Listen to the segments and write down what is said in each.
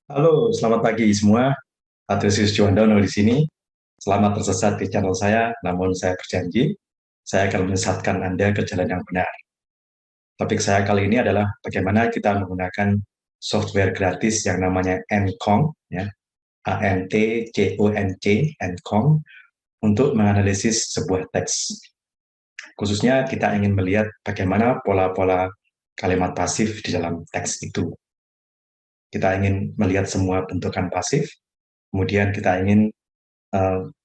Halo, selamat pagi semua. Atrisius Juwandono di sini. Selamat tersesat di channel saya, namun saya berjanji, saya akan menyesatkan Anda ke jalan yang benar. Topik saya kali ini adalah bagaimana kita menggunakan software gratis yang namanya Encong, ya, A-N-T-C-O-N-C, Encong, untuk menganalisis sebuah teks. Khususnya kita ingin melihat bagaimana pola-pola kalimat pasif di dalam teks itu. Kita ingin melihat semua bentukan pasif, kemudian kita ingin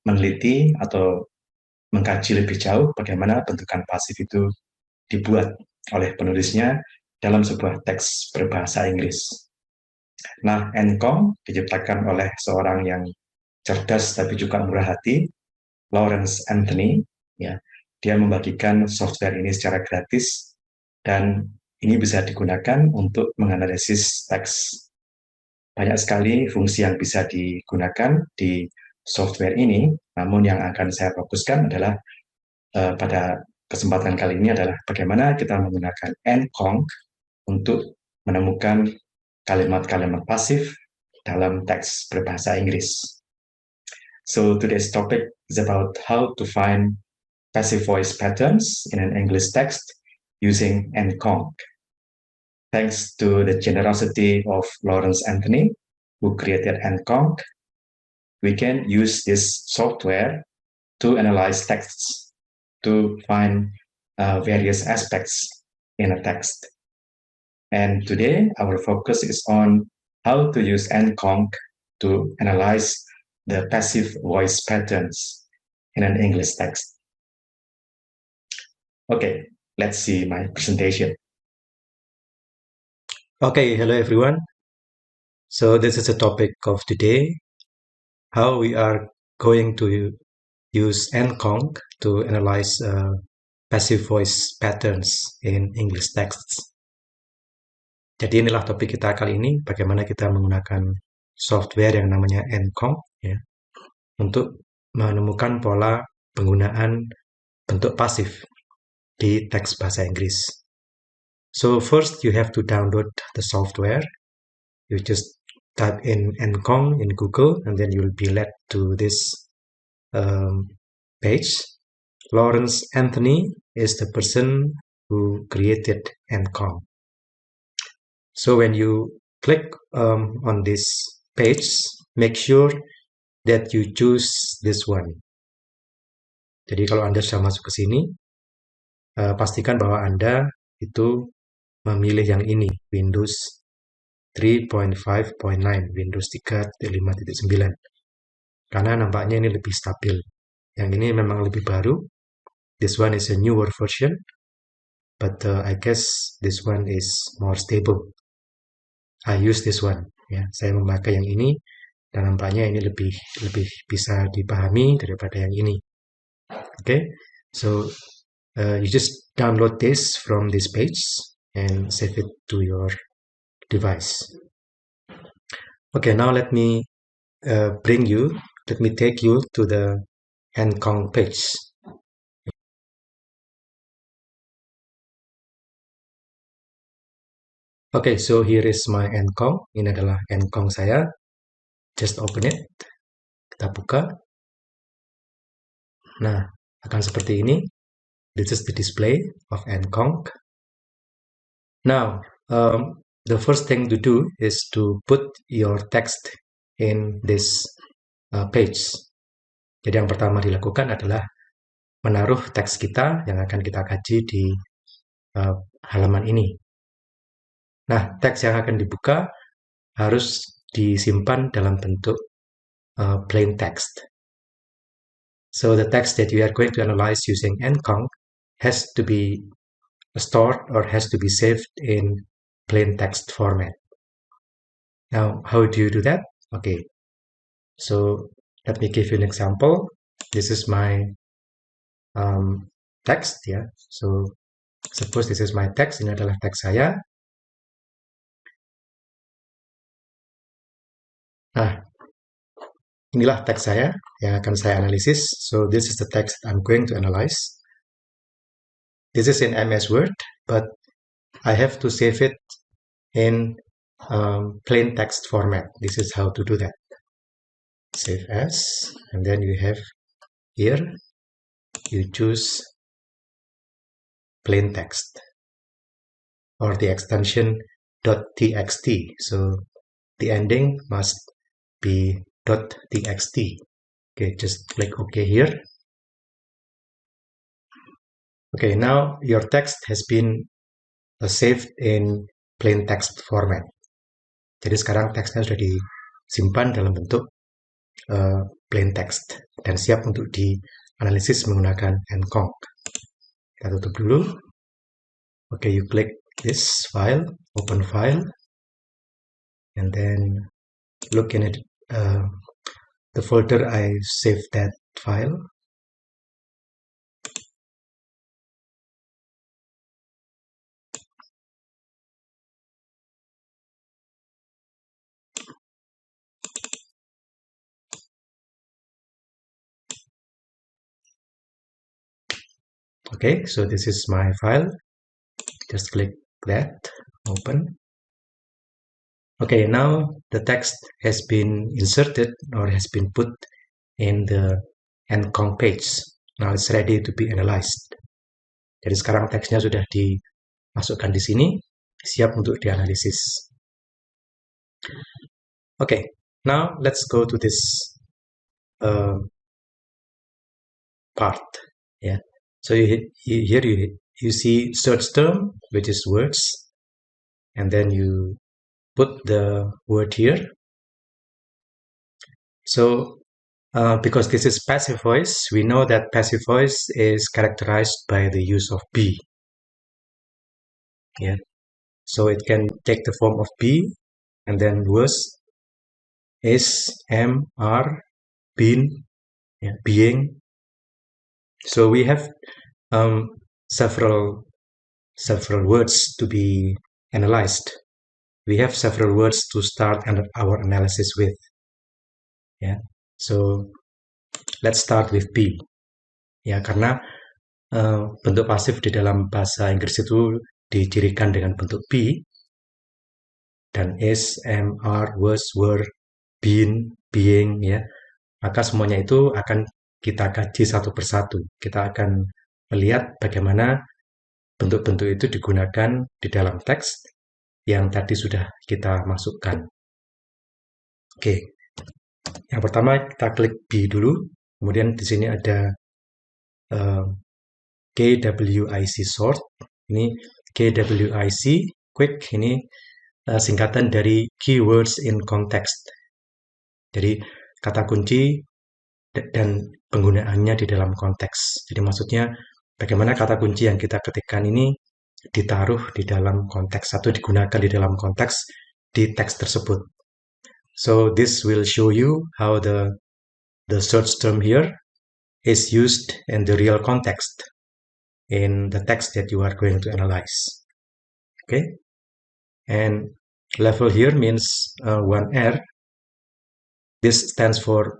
meneliti atau mengkaji lebih jauh bagaimana bentukan pasif itu dibuat oleh penulisnya dalam sebuah teks berbahasa Inggris. Nah, Encom diciptakan oleh seorang yang cerdas tapi juga murah hati, Lawrence Anthony. Ya, dia membagikan software ini secara gratis dan ini bisa digunakan untuk menganalisis teks. Banyak sekali fungsi yang bisa digunakan di software ini, namun yang akan saya fokuskan adalah pada kesempatan kali ini adalah bagaimana kita menggunakan Encong untuk menemukan kalimat-kalimat pasif dalam teks berbahasa Inggris. So today's topic is about how to find passive voice patterns in an English text using Encong. Thanks to the generosity of Lawrence Anthony, who created Encong, we can use this software to analyze texts, to find various aspects in a text. And today, our focus is on how to use Encong to analyze the passive voice patterns in an English text. Okay, let's see my presentation. Okay, hello everyone. So this is the topic of today, how we are going to use Encong to analyze passive voice patterns in English texts. Jadi inilah topik kita kali ini, bagaimana kita menggunakan software yang namanya Encong ya, untuk menemukan pola penggunaan bentuk pasif di teks bahasa Inggris. So first you have to download the software. You just type in Encong in Google and then you'll be led to this page. Lawrence Anthony is the person who created Encong. So when you click on this page, make sure that you choose this one. Jadi kalau Anda sudah masuk ke sini, pastikan bahwa Anda itu memilih yang ini, Windows 3.5.9, Windows 3.5.9. Karena nampaknya ini lebih stabil. Yang ini memang lebih baru. This one is a newer version, but I guess this one is more stable. I use this one. Ya, saya memakai yang ini dan nampaknya ini lebih bisa dipahami daripada yang ini. Okay, so you just download this from this page and save it to your device. Okay, now let me take you to the Encong page. Okay, so here is my Encong. Ini adalah Encong saya. Just open it. Kita buka. Nah, akan seperti ini. This is the display of Encong. Now, the first thing to do is to put your text in this page. Jadi yang pertama dilakukan adalah menaruh teks kita yang akan kita kaji di halaman ini. Nah, teks yang akan dibuka harus disimpan dalam bentuk plain text. So the text that you are going to analyze using Encong has to be stored or has to be saved in plain text format. Now, how do you do that? Okay, so let me give you an example. This is my text ya. So suppose this is my text. Ini adalah teks saya. Nah, inilah teks saya yang akan saya analisis. So this is the text I'm going to analyze. This is in MS Word, but I have to save it in plain text format. This is how to do that. Save as, and then you have here, you choose plain text or the extension .txt. So the ending must be .txt. Okay, just click OK here. Okay, now your text has been saved in plain text format. Jadi sekarang teksnya sudah disimpan dalam bentuk plain text dan siap untuk dianalisis menggunakan nconc. Kita tutup dulu. Okay, you click this file, open file, and then look in it, the folder I saved that file. Okay, so this is my file. Just click that, open. Okay, now the text has been inserted or has been put in the nconc page. Now it's ready to be analyzed. Jadi sekarang teksnya sudah dimasukkan di sini, siap untuk dianalisis. Okay, now let's go to this part. Yeah. So here you see search term, which is words, and then you put the word here. So because this is passive voice, we know that passive voice is characterized by the use of be. Yeah. So it can take the form of be, and then was, is, am, are, been, yeah, being. So we have several words to be analyzed. We have several words to start our analysis with. Yeah. So let's start with be. Ya, karena bentuk pasif di dalam bahasa Inggris itu dicirikan dengan bentuk be, dan is, am, are, was, were, been, being, ya. Maka semuanya itu akan kita kaji satu persatu. Kita akan melihat bagaimana bentuk-bentuk itu digunakan di dalam teks yang tadi sudah kita masukkan. Oke. Yang pertama kita klik be dulu. Kemudian di sini ada KWIC sort. Ini KWIC quick, ini singkatan dari keywords in context. Jadi kata kunci dan penggunaannya di dalam konteks. Jadi maksudnya bagaimana kata kunci yang kita ketikkan ini ditaruh di dalam konteks atau digunakan di dalam konteks di teks tersebut. So this will show you how the search term here is used in the real context in the text that you are going to analyze. Okay, and level here means 1R. This stands for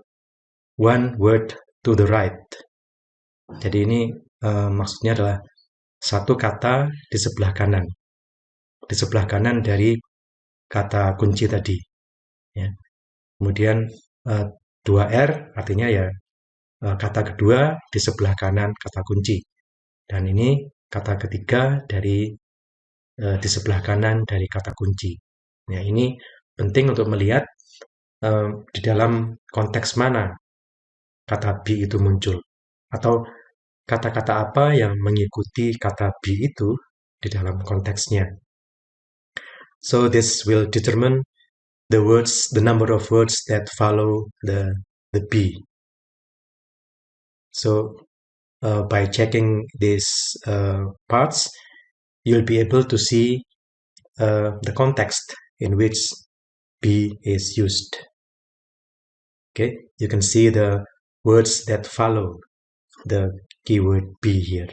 one word to the right. Jadi ini maksudnya adalah satu kata di sebelah kanan. Di sebelah kanan dari kata kunci tadi. Ya. Kemudian 2R artinya ya kata kedua di sebelah kanan kata kunci. Dan ini kata ketiga dari di sebelah kanan dari kata kunci. Ya, ini penting untuk melihat di dalam konteks mana kata be itu muncul, atau kata-kata apa yang mengikuti kata be itu di dalam konteksnya. So this will determine the number of words that follow the be. So by checking these parts, you'll be able to see the context in which be is used. Okay, you can see the words that follow the keyword be here.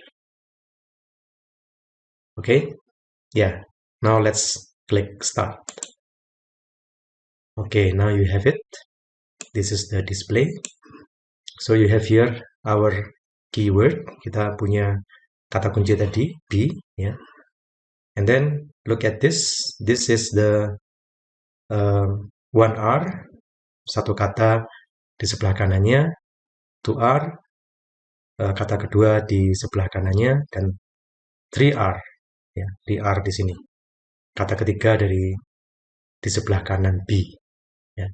Okay, yeah, now let's click start. Okay, now you have it. This is the display. So you have here our keyword. Kita punya kata kunci tadi, be, ya. And then look at this. This is the one R, satu kata di sebelah kanannya, two R, kata kedua di sebelah kanannya, dan 3R, ya, di R di sini. Kata ketiga di sebelah kanan B. Ya.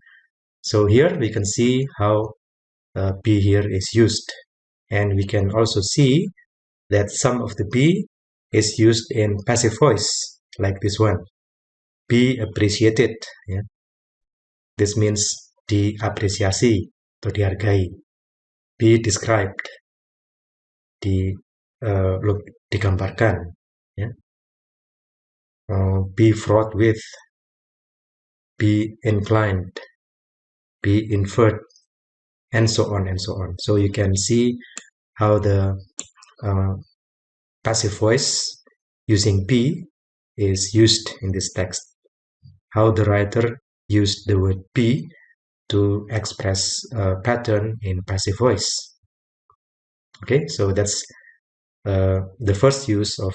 So here we can see how B here is used, and we can also see that some of the B is used in passive voice, like this one. Be appreciated. Ya. This means diapresiasi atau dihargai. Be described, digambarkan. Ya. Be fraught with, be inclined, be inferred, and so on and so on. So you can see how the passive voice using be is used in this text. How the writer used the word be to express a pattern in passive voice. Okay, so that's the first use of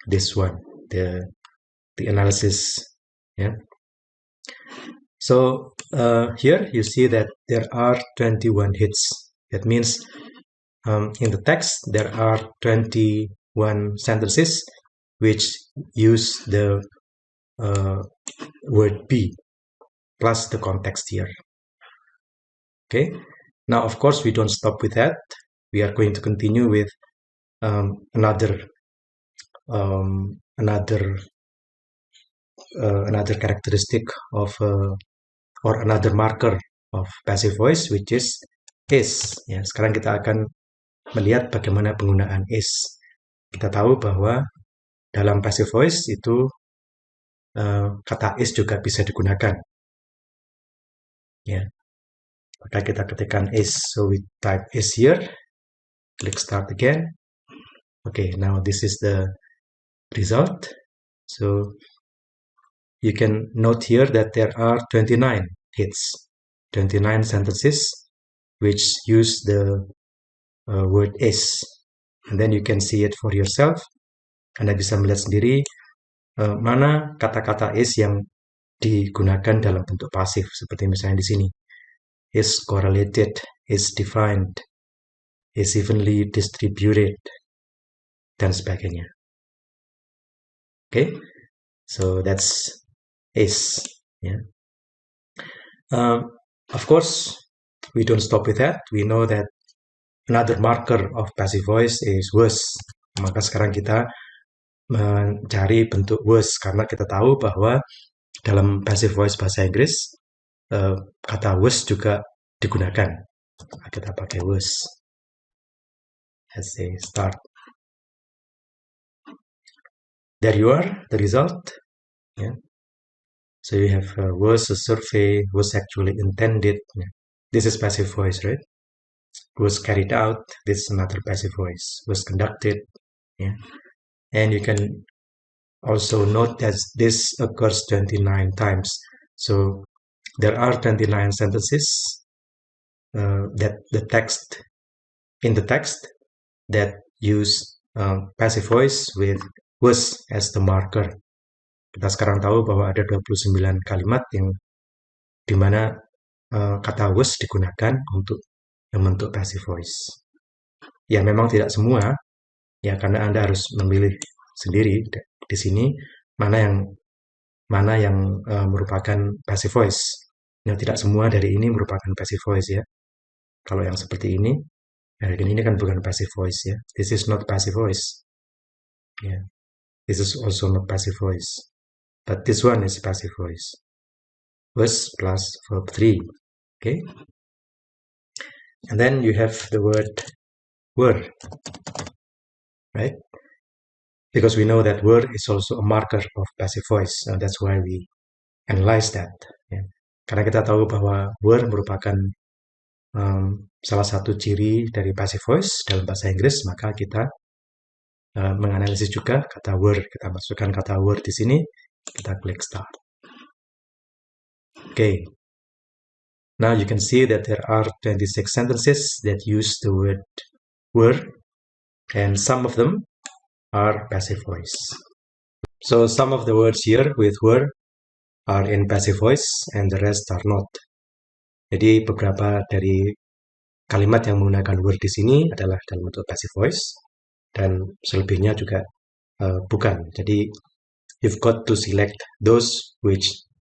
this one, the analysis. Yeah. So here you see that there are 21 hits. That means in the text there are 21 sentences which use the word be plus the context here. Okay. Now, of course, we don't stop with that. We are going to continue with another characteristic of or another marker of passive voice, which is Ya, sekarang kita akan melihat bagaimana penggunaan is. Kita tahu bahwa dalam passive voice itu kata is juga bisa digunakan. Ya. Maka kita ketikkan is. So we type is here. Click start again. Okay, now this is the result. So you can note here that there are 29 hits, 29 sentences which use the word is. And then you can see it for yourself. Anda bisa melihat sendiri mana kata-kata is yang digunakan dalam bentuk pasif, seperti misalnya di sini. Is correlated, is defined, is evenly distributed, dan sebagainya. Okay, so that's is. Yeah. Of course, we don't stop with that. We know that another marker of passive voice is was. Maka sekarang kita mencari bentuk was, karena kita tahu bahwa dalam passive voice bahasa Inggris kata was juga digunakan. Kita pakai was. Let's say start. There you are, the result. Yeah. So you have was a survey, was actually intended. Yeah. This is passive voice, right? Was carried out. This is another passive voice. Was conducted. Yeah. And you can also note that this occurs 29 times. So there are 29 sentences that in the text that use passive voice with was as the marker. Kita sekarang tahu bahwa ada 29 kalimat yang dimana kata was digunakan untuk membentuk passive voice. Ya, memang tidak semua, ya, karena Anda harus memilih sendiri di sini mana yang merupakan passive voice. Nah, tidak semua dari ini merupakan passive voice, ya. Kalau yang seperti ini, ini kan bukan passive voice, ya. This is not passive voice. Yeah. This is also not passive voice. But this one is passive voice. Was plus verb 3. Okay. And then you have the word were. Right? Because we know that were is also a marker of passive voice. That's why we analyze that. Yeah. Karena kita tahu bahwa were merupakan salah satu ciri dari passive voice dalam bahasa Inggris, maka kita menganalisis juga kata were. Kita masukkan kata were di sini, kita klik start. Okay. Now you can see that there are 26 sentences that use the word were, and some of them are passive voice. So some of the words here with were are in passive voice and the rest are not. Jadi beberapa dari kalimat yang menggunakan were di sini adalah dalam bentuk passive voice dan selebihnya juga bukan. Jadi you've got to select those which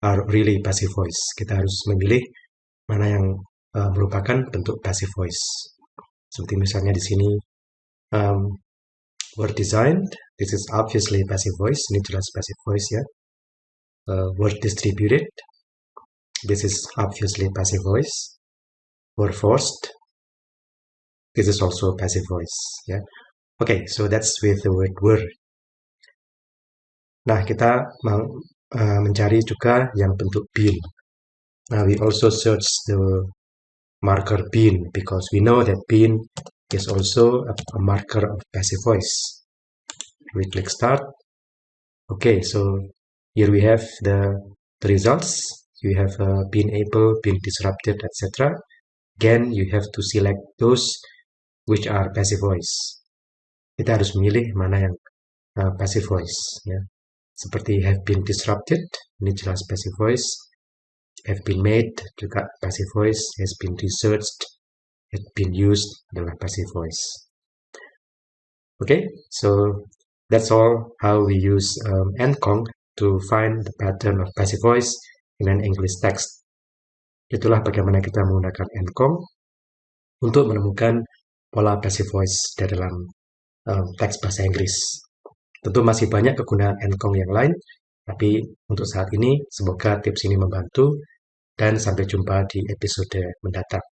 are really passive voice. Kita harus memilih mana yang merupakan bentuk passive voice. Seperti misalnya di sini were designed, this is obviously passive voice, ini jelas passive voice ya. Were distributed, this is obviously passive voice. Were forced, this is also passive voice ya. Okay, so that's with the word were. Nah, kita mencari juga yang bentuk been. Now we also search the marker been because we know that been is also a marker of passive voice. We click start. Okay, so here we have the results. You have been able, been disrupted, etc. Again, you have to select those which are passive voice. Kita harus memilih mana yang passive voice ya. Seperti have been disrupted, ini jelas passive voice. Have been made, juga passive voice. Has been researched, has been used, adalah passive voice. Okay, so that's all how we use nconc to find the pattern of passive voice in an English text. Itulah bagaimana kita menggunakan nconc untuk menemukan pola passive voice di dalam teks bahasa Inggris. Tentu masih banyak kegunaan nconc yang lain, tapi untuk saat ini semoga tips ini membantu dan sampai jumpa di episode mendatang.